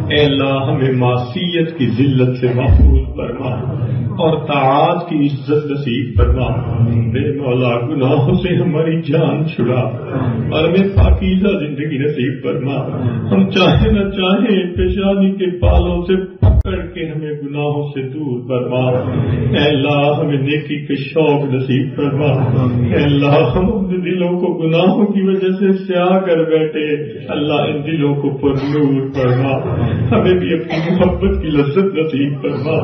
اے اللہ ہمیں معصیت کی ذلت سے محفوظ فرما اور طاعات کی عزت نصیب فرما. بے مولا گناہوں سے ہماری جان چھڑا اور ہمیں پاکیزہ زندگی نصیب فرما. ہم چاہے نہ چاہیں پیشانی کے بالوں سے پکڑ کے ہمیں گناہوں سے دور فرما. اے اللہ ہمیں نیکی کے شوق نصیب فرما. اے اللہ ہم اپنے دلوں کو گناہوں کی وجہ سے سیاہ کر بیٹھے، اللہ ان دلوں کو پر نور فرما. ہمیں بھی اپنی محبت کی لذت نصیب فرما،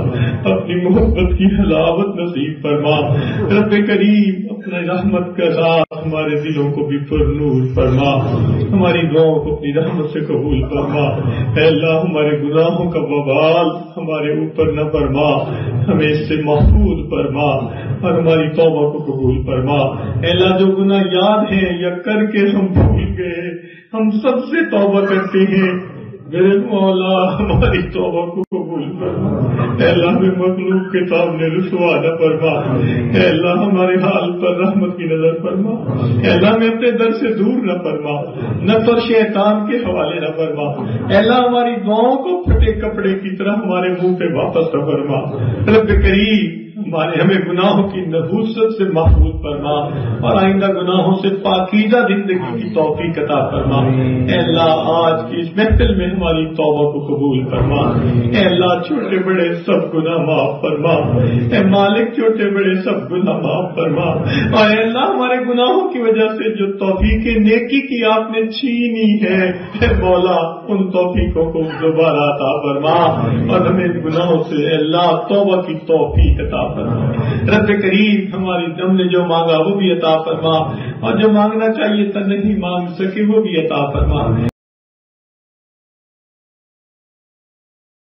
اپنی محبت کی حلاوت نصیب فرما. رب کریم اپنے رحمت کا ساتھ ہمارے دلوں کو بھی پر نور فرما. ہماری دعاؤں کو اپنی رحمت سے قبول فرما. اے اللہ ہمارے گناہوں کا وبال ہمارے اوپر نہ فرما، ہمیں اس سے محفوظ فرما اور ہماری توبہ کو قبول فرما. اے اللہ جو گناہ یاد ہیں یا کر کے ہم بھول گئے، ہم سب سے توبہ کرتے ہیں، میرے مولا ہماری توبہ کو قبول فرما. اے اللہ ہمیں مخلوق کے سامنے رسوا نہ فرما. اے اللہ ہمارے حال پر رحمت کی نظر فرما. اے اللہ ہمیں اپنے در سے دور نہ فرما، نفس اور شیطان کے حوالے نہ فرما. اے اللہ ہماری دعاؤں کو پھٹے کپڑے کی طرح ہمارے منہ پہ واپس نہ فرما. رب کریم ہمیں گناہوں کی نحوست سے محفوظ فرما اور آئندہ گناہوں سے پاکیزہ زندگی کی توفیق عطا فرما. اے اللہ آج کی اس محفل میں ہماری توبہ کو قبول فرما. اے اللہ چھوٹے بڑے سب گناہ معاف فرما. اے مالک چھوٹے بڑے سب گناہ معاف فرما. اور اے اللہ ہمارے گناہوں کی وجہ سے جو توفیق نیکی کی آپ نے چھینی ہے، اے مولا ان توفیقوں کو دوبارہ عطا فرما اور ہمیں گناہوں سے اے اللہ توبہ کی توفیق عطا فرما. رب کریم ہماری دم نے جو مانگا وہ بھی عطا فرما اور جو مانگنا چاہیے تھا نہیں مانگ سکے وہ بھی عطا فرما.